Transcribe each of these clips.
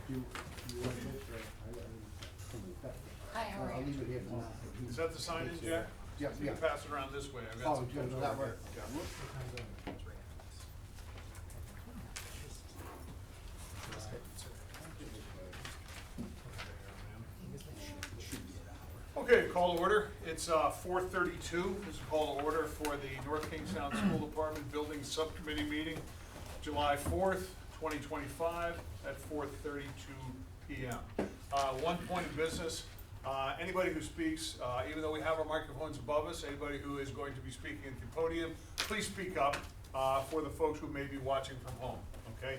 Hi, how are I'll you? leave it here for now. Is that the sign in, Jack? Yeah, You yeah. can pass it around this way. I've got Oh, some you gotta folks go that over way? here. Yeah. Okay, call to order. It's 4:32. This is a call to order for the North Kingstown School Department Building Subcommittee meeting, July 4th, 2025 at 4:32 p.m. One point of business. Anybody who speaks, even though we have our microphones above us, anybody who is going to be speaking at the podium, please speak up for the folks who may be watching from home, okay?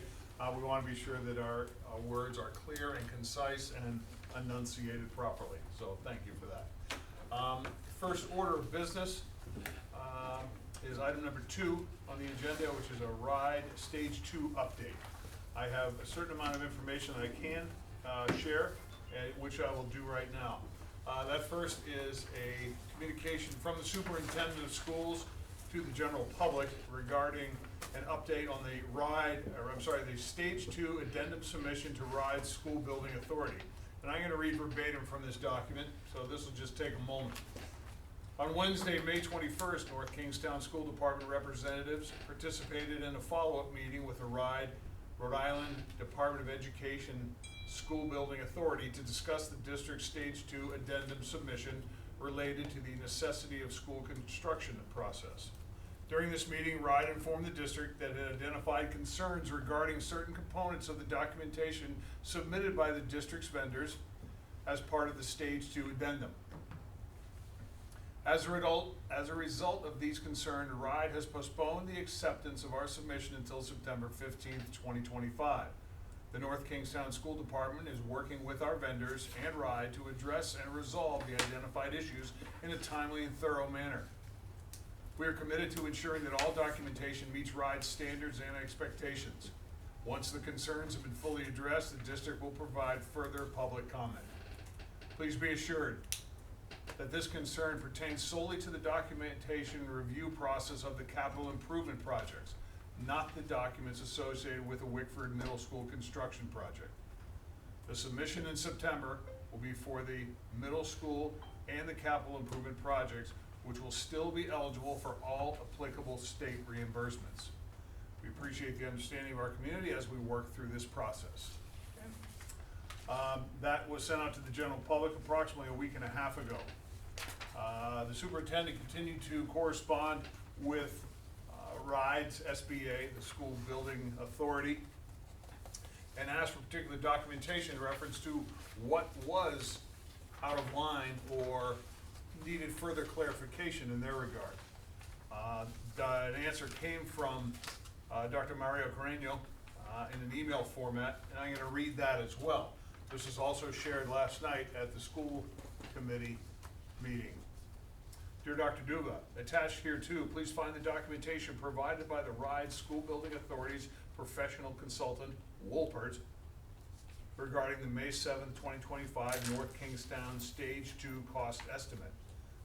We want to be sure that our words are clear and concise and enunciated properly, so thank you for that. First order of business is item number 2 on the agenda, which is a RIDE Stage 2 update. I have a certain amount of information that I can share, which I will do right now. That first is a communication from the superintendent of schools to the general public regarding an update on the the Stage 2 addendum submission to RIDE School Building Authority. And I'm going to read verbatim from this document, so this will just take a moment. On Wednesday, May 21st, North Kingstown School Department representatives participated in a follow-up meeting with the RIDE, Rhode Island Department of Education School Building Authority to discuss the district's Stage 2 addendum submission related to the necessity of school construction process. During this meeting, RIDE informed the district that it identified concerns regarding certain components of the documentation submitted by the district's vendors as part of the Stage 2 addendum. As a result of these concerns, RIDE has postponed the acceptance of our submission until September 15th, 2025. The North Kingstown School Department is working with our vendors and RIDE to address and resolve the identified issues in a timely and thorough manner. We are committed to ensuring that all documentation meets RIDE's standards and expectations. Once the concerns have been fully addressed, the district will provide further public comment. Please be assured that this concern pertains solely to the documentation review process of the capital improvement projects, not the documents associated with the Wickford Middle School construction project. The submission in September will be for the middle school and the capital improvement projects, which will still be eligible for all applicable state reimbursements. We appreciate the understanding of our community as we work through this process. That was sent out to the general public approximately a week and a half ago. The superintendent continued to correspond with RIDE's SBA, the School Building Authority, and asked for particular documentation in reference to what was out of line or needed further clarification in their regard. An answer came from Dr. Mario Carreño in an email format, and I'm going to read that as well. This was also shared last night at the school committee meeting. Dear Dr. Duva, attached here too, please find the documentation provided by the RIDE School Building Authority's professional consultant, Wolpert, regarding the May 7, 2025 North Kingstown Stage 2 cost estimate.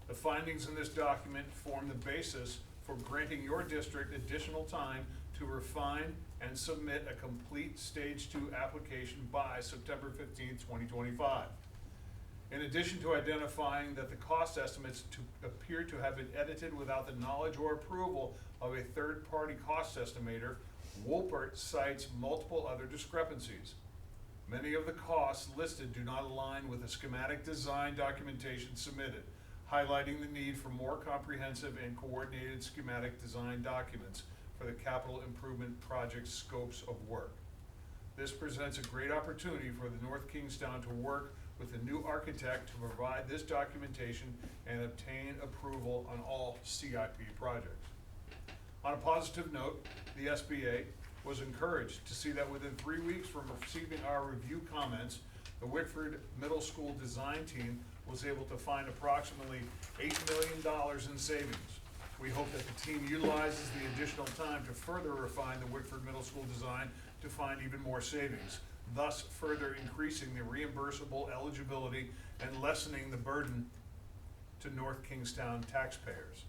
The findings in this document form the basis for granting your district additional time to refine and submit a complete Stage 2 application by September 15, 2025. In addition to identifying that the cost estimates appear to have been edited without the knowledge or approval of a third-party cost estimator, Wolpert cites multiple other discrepancies. Many of the costs listed do not align with the schematic design documentation submitted, highlighting the need for more comprehensive and coordinated schematic design documents for the capital improvement project scopes of work. This presents a great opportunity for the North Kingstown to work with the new architect to provide this documentation and obtain approval on all CIP projects. On a positive note, the SBA was encouraged to see that within 3 weeks from receiving our review comments, the Wickford Middle School design team was able to find approximately $8 million in savings. We hope that the team utilizes the additional time to further refine the Wickford Middle School design to find even more savings, thus further increasing the reimbursable eligibility and lessening the burden to North Kingstown taxpayers.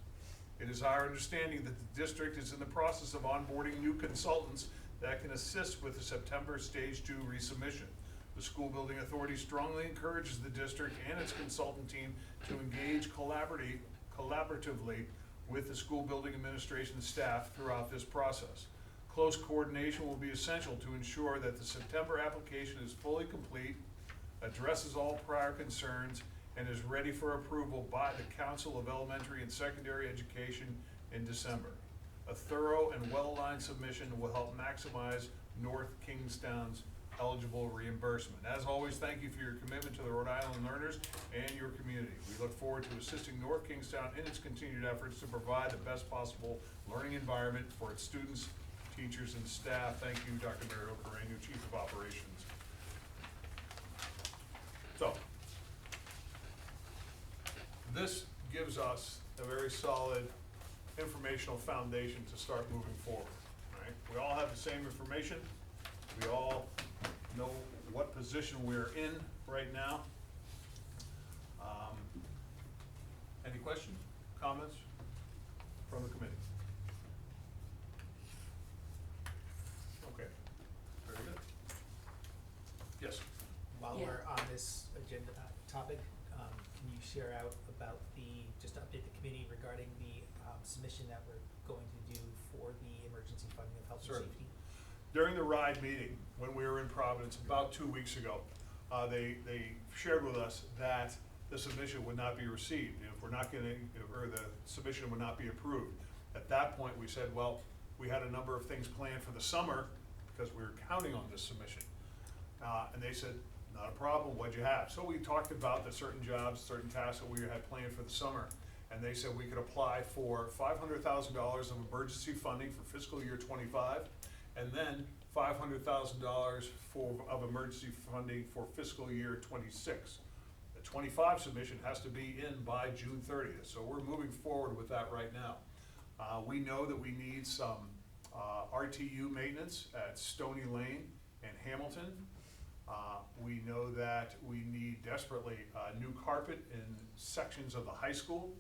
It is our understanding that the district is in the process of onboarding new consultants that can assist with the September Stage 2 resubmission. The School Building Authority strongly encourages the district and its consultant team to engage collaboratively with the school building administration staff throughout this process. Close coordination will be essential to ensure that the September application is fully complete, addresses all prior concerns, and is ready for approval by the Council of Elementary and Secondary Education in December. A thorough and well-aligned submission will help maximize North Kingstown's eligible reimbursement. As always, thank you for your commitment to the Rhode Island learners and your community. We look forward to assisting North Kingstown in its continued efforts to provide the best possible learning environment for its students, teachers, and staff. Thank you, Dr. Mario Carreño, Chief of Operations. So, this gives us a very solid informational foundation to start moving forward, right? We all have the same information. We all know what position we're in right now. Any questions, comments from the committee? Okay, very good. Yes? While we're on this agenda topic, can you share out about just to update the committee regarding the submission that we're going to do for the emergency funding of health and safety? During the RIDE meeting, when we were in Providence about 2 weeks ago, they shared with us that the submission would not be received. If we're not getting, or the submission would not be approved. At that point, we said, well, we had a number of things planned for the summer because we were counting on this submission. And they said, not a problem, what'd you have? So we talked about the certain jobs, certain tasks that we had planned for the summer. And they said we could apply for $500,000 of emergency funding for fiscal year 25, and then $500,000 of emergency funding for fiscal year 26. The 25 submission has to be in by June 30th, so we're moving forward with that right now. We know that we need some RTU maintenance at Stony Lane and Hamilton. We know that we need desperately new carpet in sections of the high school.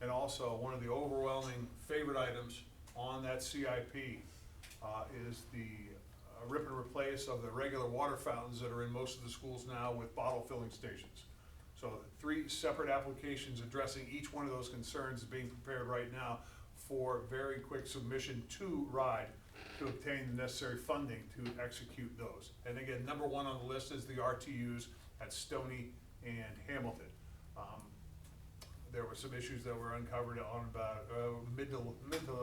And also, one of the overwhelming favorite items on that CIP is the rip and replace of the regular water fountains that are in most of the schools now with bottle filling stations. So 3 separate applications addressing each one of those concerns is being prepared right now for very quick submission to RIDE to obtain the necessary funding to execute those. And again, number 1 on the list is the RTUs at Stony and Hamilton. There were some issues that were uncovered on about mid to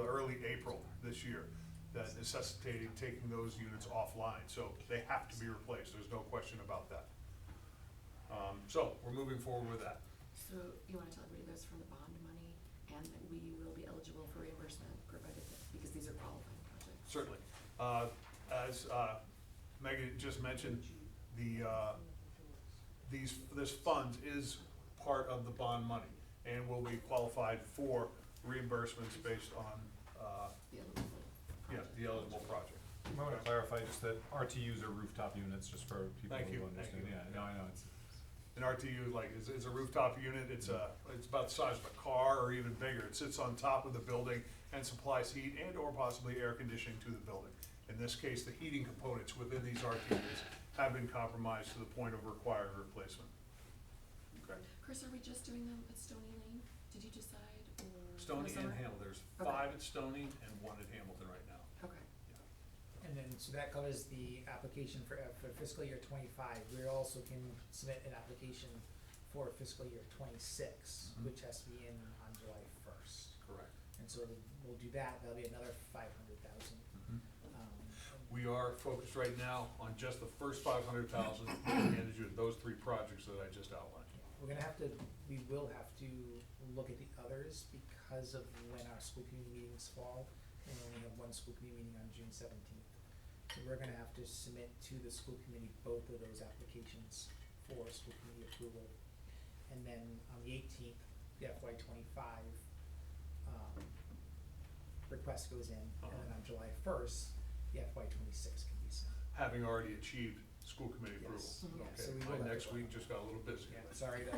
early April this year that necessitated taking those units offline. So they have to be replaced, there's no question about that. So we're moving forward with that. So you want to tell everybody those from the bond money and that we will be eligible for reimbursement provided that, because these are qualifying projects. Certainly. As Megan just mentioned, this fund is part of the bond money and will be qualified for reimbursements based on the eligible project. I want to clarify just that RTUs are rooftop units, just for people Thank you. who understand. Thank you. Yeah, no, I know it's. An RTU is a rooftop unit. It's about the size of a car or even bigger. It sits on top of the building and supplies heat and or possibly air conditioning to the building. In this case, the heating components within these RTUs have been compromised to the point of required replacement. Okay. Chris, are we just doing them at Stony Lane? Did you decide, or? Stony for the and summer? Hamilton. There's Okay. 5 at Stony and 1 at Hamilton right now. Okay. And then, so that covers the application for fiscal year 25. We also can submit an application for fiscal year 26, Mhm. which has to be in on July 1st. Correct. And so we'll do that, that'll be another 500,000. We are focused right now on just the first 500,000 and do those 3 projects that I just outlined. We will have to look at the others because of when our school committee meetings fall, and we only have 1 school committee meeting on June 17th. So we're gonna have to submit to the school committee both of those applications for school committee approval. And then on the 18th, the FY 25 request goes in, and then on July 1st, the FY 26 can be sent. Having already achieved school committee approval. Yes. Mhm. Yeah, so Okay, we will my have next to- week just got a little busy. Yeah, sorry to.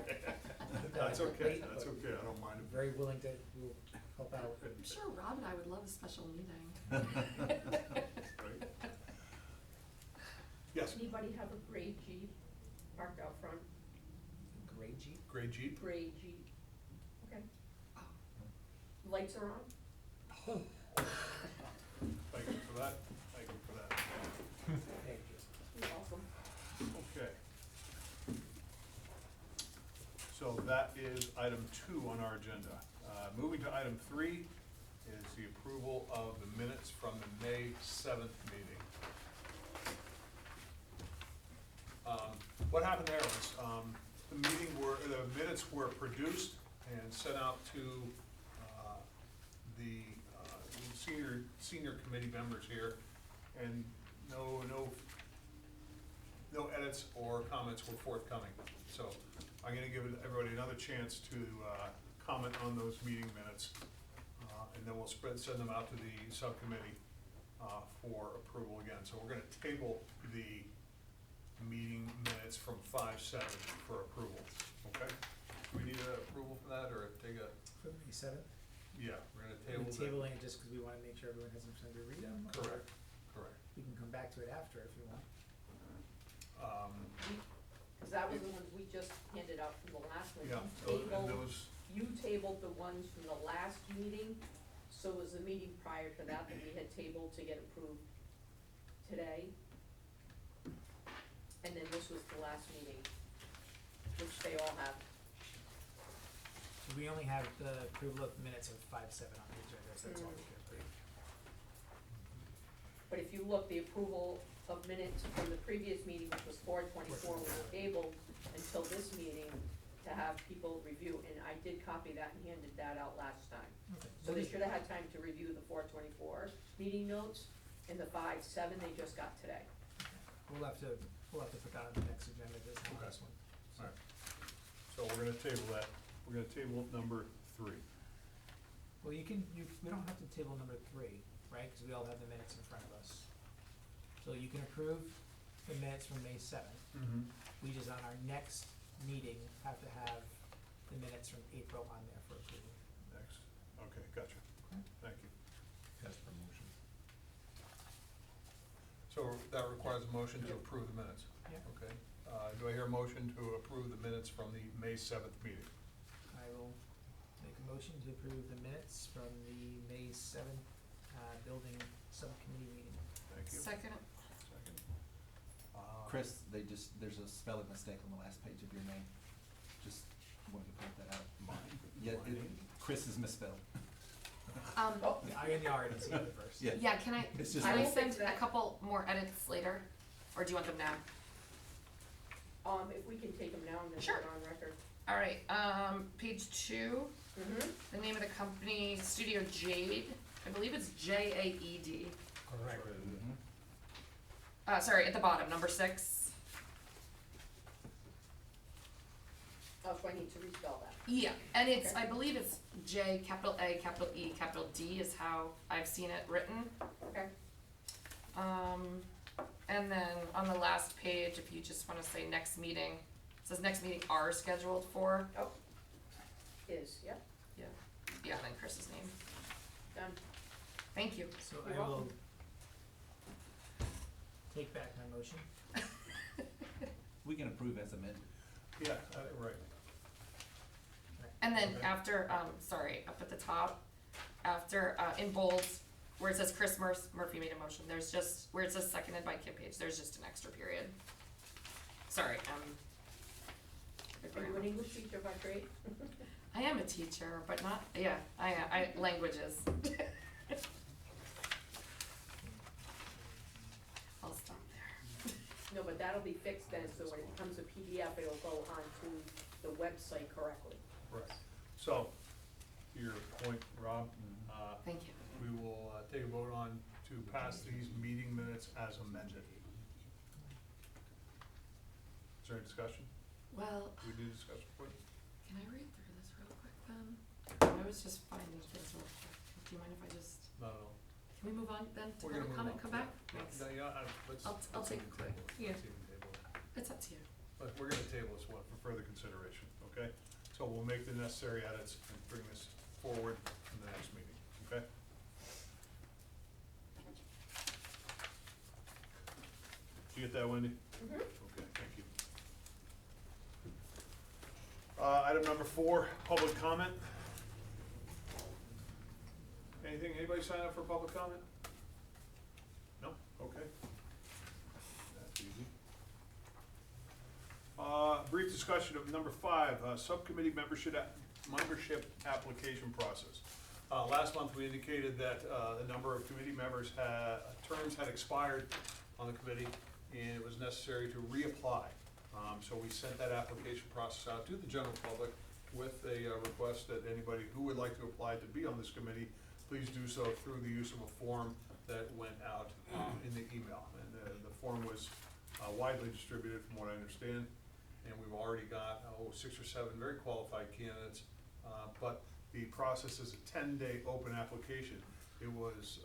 That's okay, late, that's but okay, I don't mind it. Very willing to, we'll help out. I'm sure Rob and I would love a special meeting. Right? Yes, Anybody anybody have a gray Jeep parked out front? Gray Jeep? Gray Jeep? Gray Jeep. Okay. Oh. Lights are on? Thank you for that, thank you for that. Thank you. You're welcome. Okay. So that is item 2 on our agenda. Moving to item 3 is the approval of the minutes from the May 7th meeting. What happened there was, the minutes were produced and sent out to the senior committee members here, and no edits or comments were forthcoming. So I'm gonna give everybody another chance to comment on those meeting minutes, and then we'll send them out to the subcommittee for approval again. So we're gonna table the meeting minutes from 5/7 for approval, okay? Do we need an approval for that, or take a, For May 7th? yeah, we're gonna Are table we the. tabling it just because we want to make sure everyone has enough time to read them? or Correct, correct. We can come back to it after if you want. Cause that was the ones we just handed out from the last one. Yeah, and those, You tabled the ones from the last meeting, so it was the meeting prior to that that we had tabled to get approved today. And then this was the last meeting, which they all have. So we only have the approval of minutes of 5/7 on the agenda, so that's all we can approve. But if you look, the approval of minutes from the previous meeting, which was 4/24, we were able until this meeting to have people review, and I did copy that and handed that out last time. Okay. So they should have had time to review the 4/24 meeting notes, and the 5/7 they just got today. We'll have to put that on the next agenda, just not Okay. this one. So- alright, so we're gonna table that, we're gonna table number 3. Well, we don't have to table number 3, right, because we all have the minutes in front of us. So you can approve the minutes from May 7th. Mm-hmm. We just, on our next meeting, have to have the minutes from April on there for approval. Next, okay, gotcha, Okay. thank you. Yes, for motion. So that requires a motion to Yep. approve the minutes? Yeah. Okay, do I hear a motion to approve the minutes from the May 7th meeting? I will make a motion to approve the minutes from the May 7th, building subcommittee meeting. Thank you. Second, Second. Chris, there's a spelling mistake on the last page of your name. Just wanted to point that out. Yeah, Chris is misspelled. Oh, Yeah, I already see it first. Yeah. yeah, can I, It's just can I like- send a couple more edits later, or do you want them now? if we can take them now and then Sure. put it on record. All right, page 2, Mm-hmm. the name of the company, Studio Jade, I believe it's JAED. Correct. Sorry, at the bottom, number 6. Oh, so I need to respell that. Yeah, and it's, Okay. I believe it's J, capital A, capital E, capital D is how I've seen it written. Okay. And then on the last page, if you just wanna say next meeting, it says next meeting are scheduled for, Oh, is, yep, yeah, and then Chris's name. done. Thank you. So You're I will welcome. take back my motion. We can approve as amended. Yeah, right. And then Okay. after, sorry, up at the top, after, in bold, where it says Chris Murphy made a motion, there's just, where it says seconded by Kim Page, there's just an extra period. Sorry, Are you an English teacher by trade? I am a teacher, but not, yeah, I languages. I'll stop there. No, but that'll be fixed then, so when it becomes a PDF, it'll go onto the website correctly. Right. So, to your point, Rob, Thank you. we will take a vote on to pass these meeting minutes as amended. Is there any discussion? Well, Do we need discussion? What? can I read through this real quick then? I was just finding things real quick. Do you mind if I just, No, can we move on then to We're gonna public move comment, on. come back? no. Thanks. No, yeah, let's. I'll let's take even a quick- table it. yeah. Let's even table it. It's up to you. But we're gonna table this one for further consideration, okay? So we'll make the necessary edits and bring this forward in the next meeting, okay? Do you get that, Wendy? Mhm. Okay, thank you. Item number 4, public comment. Anything, anybody sign up for public comment? No? Okay. That's easy. Brief discussion of number 5, subcommittee membership application process. Last month, we indicated that the number of committee members terms had expired on the committee, and it was necessary to reapply. So we sent that application process out to the general public with a request that anybody who would like to apply to be on this committee, please do so through the use of a form that went out in the email. And the form was widely distributed from what I understand, and we've already got 6 or 7 very qualified candidates. But the process is a 10-day open application. It was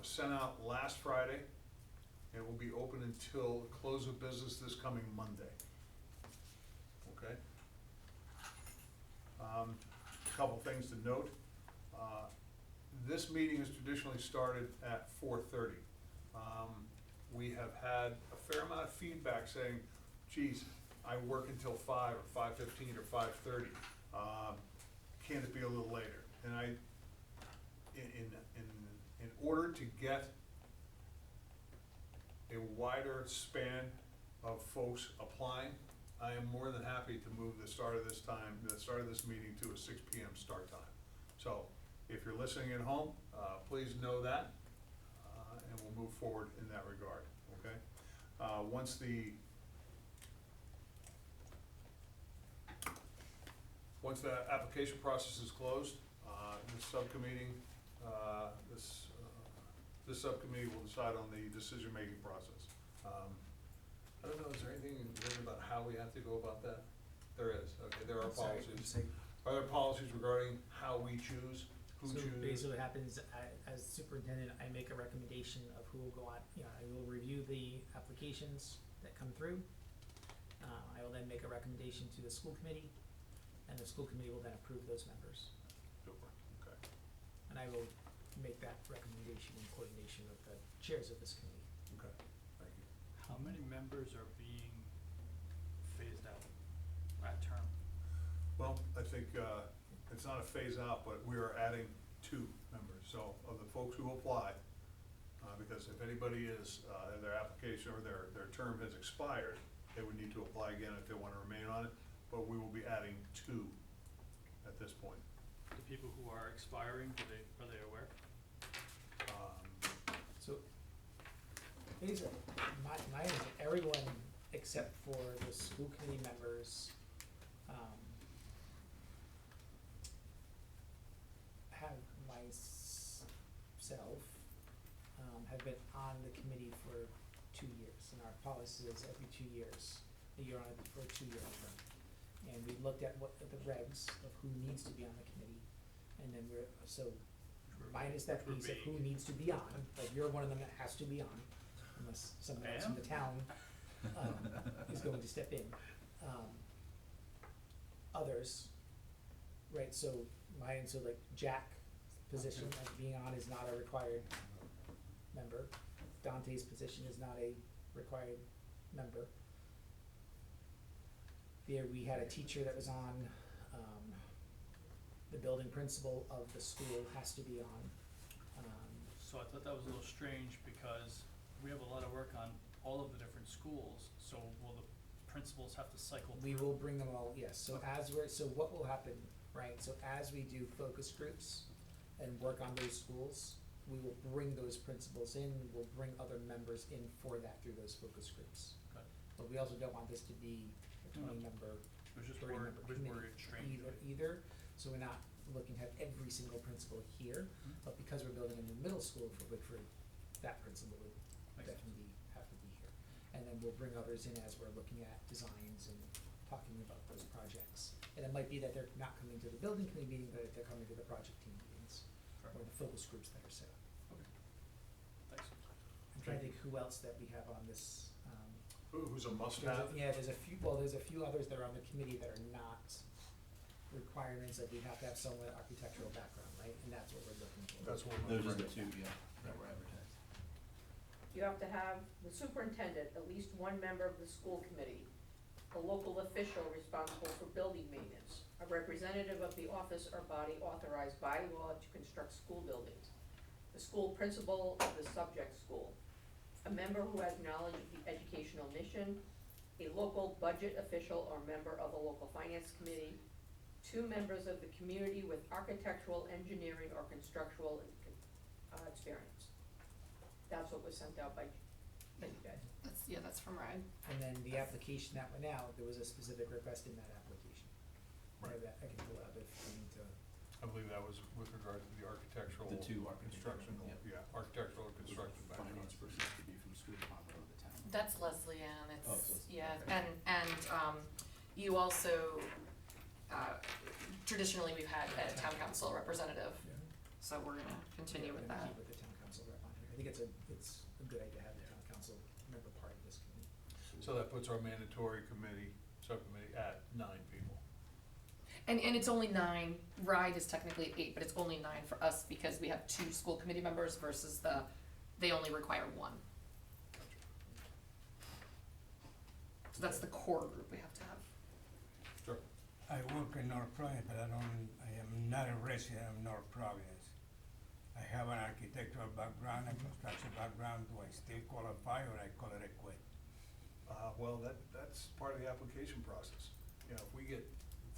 sent out last Friday, and will be open until the close of business this coming Monday. Okay? A couple things to note. This meeting has traditionally started at 4:30. We have had a fair amount of feedback saying, geez, I work until 5 or 5:15 or 5:30. Can it be a little later? And in order to get a wider span of folks applying, I am more than happy to move the start of this meeting to a 6 p.m. start time. So if you're listening at home, please know that, and we'll move forward in that regard, okay? Once the application process is closed, this subcommittee will decide on the decision-making process. I don't know, is there anything written about how we have to go about that? There is, okay, there are Sorry, policies. Are there policies regarding how we choose, who So chooses? basically what happens, as superintendent, I make a recommendation of who will go on, I will review the applications that come through. I will then make a recommendation to the school committee, and the school committee will then approve those members. Super, okay. And I will make that recommendation in coordination with the chairs of this committee. Okay, thank you. How many members are being phased out at term? Well, I think it's not a phase out, but we are adding 2 members. So of the folks who apply, because if anybody is, their application or their term has expired, they would need to apply again if they want to remain on it, but we will be adding 2 at this point. The people who are expiring, are they aware? So, basically, my is everyone except for the school committee members, have myself, have been on the committee for 2 years, and our policy is every 2 years, that you're on it for a 2-year term. And we looked at what the regs of who needs to be on the committee, and then minus that Which were piece of who vague. needs to be on, like you're one of them that has to be on, unless someone else from the town, is going to step in. Others, right, so like Jack's position of being on is not a required member. Dante's position is not a required member. There, we had a teacher that was on, the building principal of the school has to be on. So I thought that was a little strange because we have a lot of work on all of the different schools, so will the principals have to cycle through? We will bring them all, yes, so what will happen, right, so as we do focus groups and work on those schools, we will bring those principals in, we'll bring other members in for that through those focus groups. Okay. But we also don't want this to be a No. 20-member, It was just 30-member committee worded strange. either, so we're not looking to have every single principal here, but because we're building a new middle school for Woodford, that principal would Makes definitely have to be here. And then we'll bring others in as we're looking at designs and talking about those projects. And it might be that they're not coming to the building committee meeting, but they're coming to the project team meetings, or the focus groups that are set up. Thanks. I'm trying to think who else that we have on this, Who's a must-have? there's a few others that are on the committee that are not requirements, like we have to have someone with architectural background, right? And that's what we're looking for. That's what Those we're are the bringing. 2, that were advertised. you have to have the superintendent, at least one member of the school committee, a local official responsible for building maintenance, a representative of the office or body authorized by law to construct school buildings, the school principal of the subject school, a member who has knowledge of the educational mission, a local budget official or member of a local finance committee, 2 members of the community with architectural, engineering, or constructural experience. That's what was sent out by you guys. That's from Ryan. And then the application that went out, there was a specific request in that application. Right. That I can pull out if we need to. I believe that was with regard to the architectural. The two architectural, Construction, yeah. architectural and construction background. Finance person to be from school department or the town. That's Leslie Ann, Oh, it's Leslie, yeah, okay. and you also, traditionally, we've had a town council representative, so we're gonna continue with We're gonna that. keep with the town council rep on here. I think it's a good idea to have the town council member part of this committee. So that puts our mandatory committee, subcommittee at 9 people. And it's only 9, RIDE is technically 8, but it's only 9 for us because we have 2 school committee members versus they only require 1. So that's the core group we have to have. Sure. I work in North Providence, but I am not a resident of North Providence. I have an architectural background and construction background. Do I still qualify or I call it a quit? Well, that's part of the application process. You know, if we get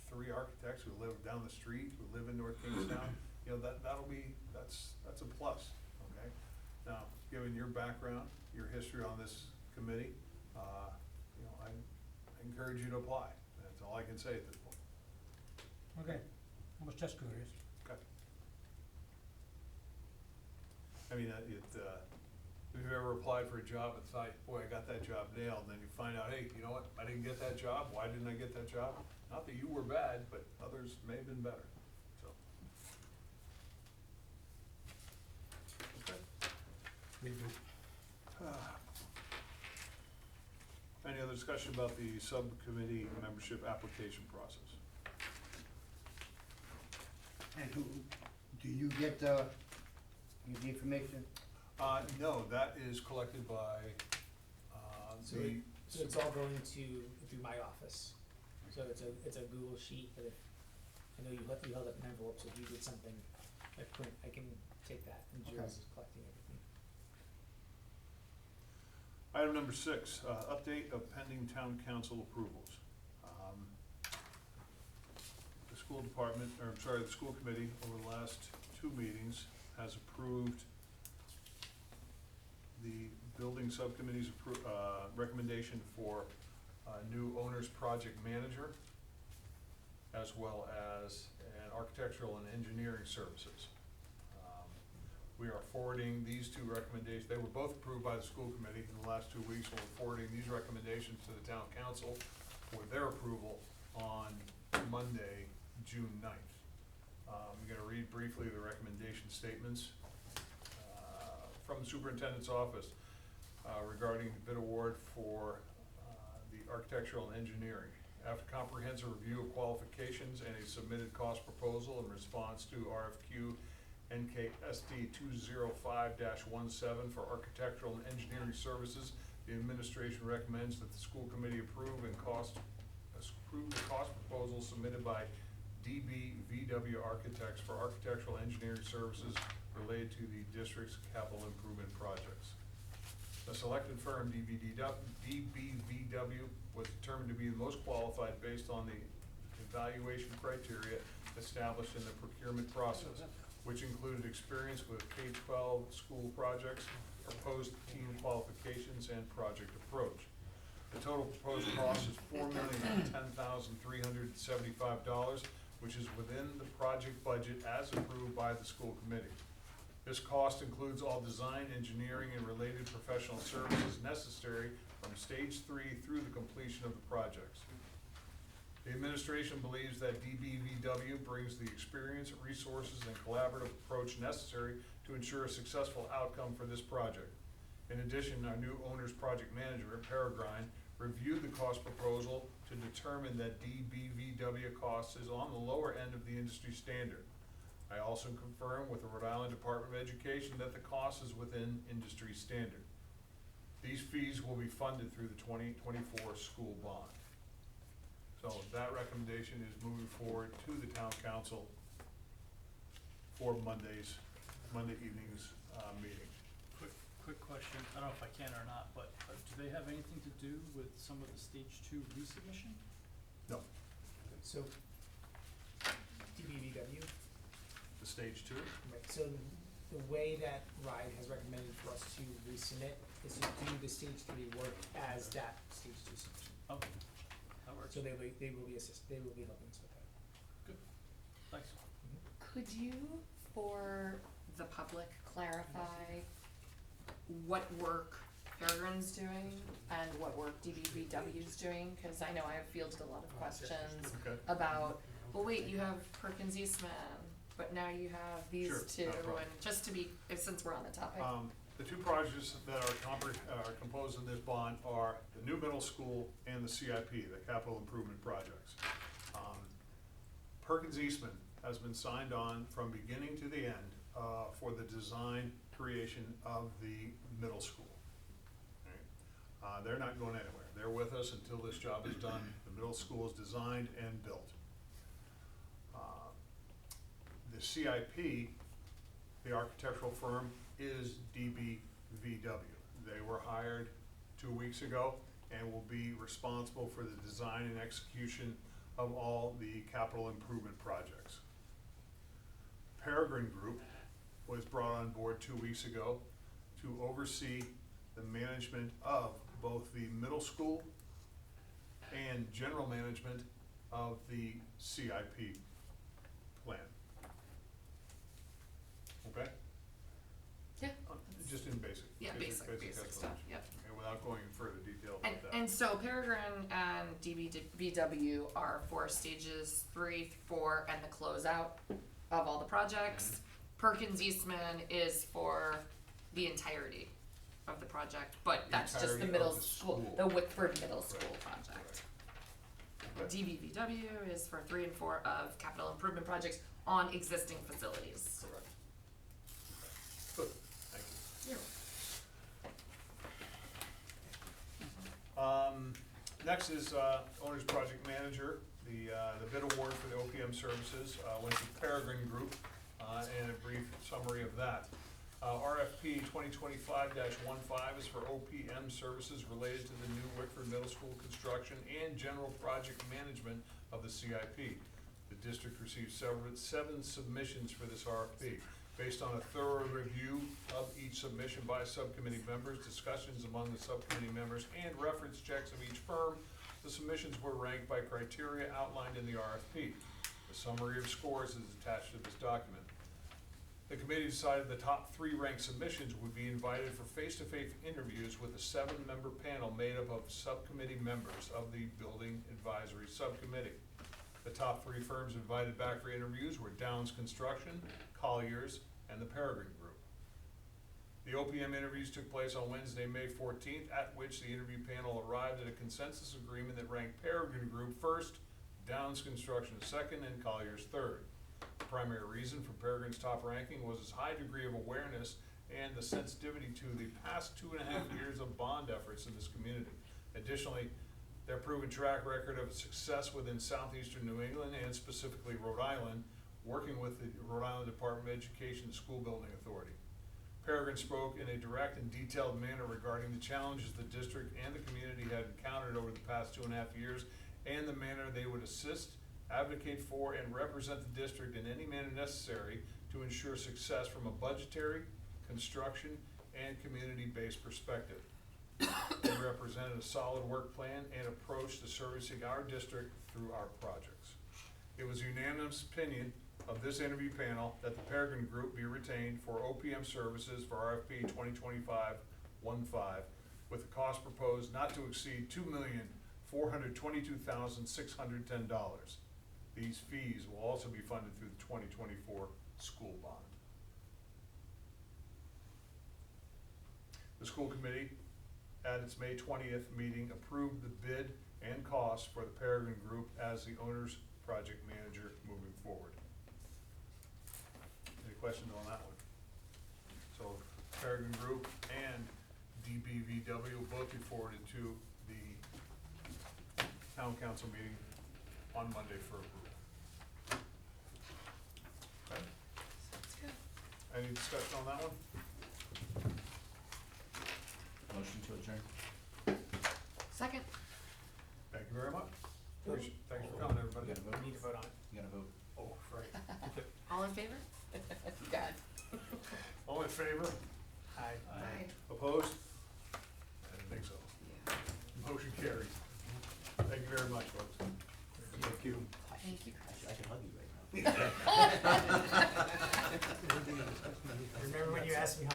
3 architects who live down the street, who live in North Kingstown, you know, that's a plus, okay? Now, given your background, your history on this committee, you know, I encourage you to apply. That's all I can say at this point. Okay, I was just curious. Okay. I mean, if you've ever applied for a job and thought, boy, I got that job nailed, and then you find out, hey, you know what, I didn't get that job, why didn't I get that job? Not that you were bad, but others may have been better, so. Okay. Will do. Any other discussion about the subcommittee membership application process? And who, do you get the information? No, that is collected by, So it's all going through my office. So it's a Google sheet, but if, I know you held up an envelope, so if you did something, I can take that, and Okay. Jules is collecting everything. Item number 6, update of pending town council approvals. The school department, or I'm sorry, the school committee over the last 2 meetings has approved the building subcommittee's recommendation for a new owner's project manager, as well as an architectural and engineering services. We are forwarding these 2 recommendations. They were both approved by the school committee in the last 2 weeks. We're forwarding these recommendations to the town council for their approval on Monday, June 9th. I'm gonna read briefly the recommendation statements from the superintendent's office regarding the bid award for the architectural and engineering. After comprehensive review of qualifications and a submitted cost proposal in response to RFQ NKSD 205-17 for architectural and engineering services, the administration recommends that the school committee approve the cost proposal submitted by DBVW Architects for architectural engineering services related to the district's capital improvement projects. The selected firm, DBVW, was determined to be the most qualified based on the evaluation criteria established in the procurement process, which included experience with K-12 school projects, proposed team qualifications, and project approach. The total proposed cost is $4,010,375, which is within the project budget as approved by the school committee. This cost includes all design, engineering, and related professional services necessary from stage 3 through the completion of the projects. The administration believes that DBVW brings the experience, resources, and collaborative approach necessary to ensure a successful outcome for this project. In addition, our new owner's project manager, Peregrine, reviewed the cost proposal to determine that DBVW cost is on the lower end of the industry standard. I also confirm with the Rhode Island Department of Education that the cost is within industry standard. These fees will be funded through the 2024 school bond. So that recommendation is moving forward to the town council for Monday evening's meeting. Quick question, I don't know if I can or not, but do they have anything to do with some of the stage 2 resubmission? No, So, DBVW, the stage 2? right, so the way that RIDE has recommended for us to resubmit is to do the stage 3 work as that stage 2 submission. Okay, that works. So they will be they will be helping us with that. Thanks. Could you, for the public, clarify what work Peregrine's doing and what work DBVW's doing? Cause I know I have fielded a lot of questions Okay. about, well, wait, you have Perkins Eastman, but now you have these Sure, two, not a problem. and just to be, since we're on the topic. The two projects that are composed in this bond are the new middle school and the CIP, the capital improvement projects. Perkins Eastman has been signed on from beginning to the end for the design creation of the middle school. They're not going anywhere. They're with us until this job is done. The middle school is designed and built. The CIP, the architectural firm, is DBVW. They were hired 2 weeks ago and will be responsible for the design and execution of all the capital improvement projects. Peregrine Group was brought on board 2 weeks ago to oversee the management of both the middle school and general management of the CIP plan. Okay? Yeah. Just in basic. Yeah, basic explanation. stuff, yep. Okay, without going in further detail And, about that. and so Peregrine and DBVW are for stages 3, 4, and the closeout of all the projects. Perkins Eastman is for the entirety of the project, but that's just the Entirety middle of the school, school. the Whitford Middle School project. Okay. DBVW is for 3 and 4 of capital improvement projects on existing facilities. Correct. Good, thank you. Next is owner's project manager. The bid award for the OPM services went to Peregrine Group, and a brief summary of that. RFP 2025-15 is for OPM services related to the new Wickford Middle School construction and general project management of the CIP. The district received seven submissions for this RFP. Based on a thorough review of each submission by subcommittee members, discussions among the subcommittee members, and reference checks of each firm, the submissions were ranked by criteria outlined in the RFP. A summary of scores is attached to this document. The committee decided the top 3 ranked submissions would be invited for face-to-face interviews with a 7-member panel made up of subcommittee members of the Building Advisory Subcommittee. The top 3 firms invited back for interviews were Downs Construction, Colliers, and the Peregrine Group. The OPM interviews took place on Wednesday, May 14th, at which the interview panel arrived at a consensus agreement that ranked Peregrine Group first, Downs Construction second, and Colliers third. The primary reason for Peregrine's top ranking was its high degree of awareness and the sensitivity to the past 2.5 years of bond efforts in this community. Additionally, their proven track record of success within southeastern New England and specifically Rhode Island, working with the Rhode Island Department of Education School Building Authority. Peregrine spoke in a direct and detailed manner regarding the challenges the district and the community had encountered over the past 2.5 years and the manner they would assist, advocate for, and represent the district in any manner necessary to ensure success from a budgetary, construction, and community-based perspective. They represented a solid work plan and approach to servicing our district through our projects. It was unanimous opinion of this interview panel that the Peregrine Group be retained for OPM services for RFP 2025-15, with the cost proposed not to exceed $2,422,610. These fees will also be funded through the 2024 school bond. The school committee, at its May 20th meeting, approved the bid and cost for the Peregrine Group as the owner's project manager moving forward. Any questions on that one? So Peregrine Group and DBVW forwarded to the town council meeting on Monday for approval. Okay, Sounds good. any discussion on that one? Motion to adjourn. Second. Thank you very much. Thanks for coming, You everybody. gotta vote. We need to vote on it. You gotta vote. Oh, right. All in favor? God. All in favor? Aye. Aye. Opposed? I didn't think so. Yeah. Motion carries. Thank you very much, folks. Thank you. Thank you, Chris. I can hug you right now. Remember when you asked me how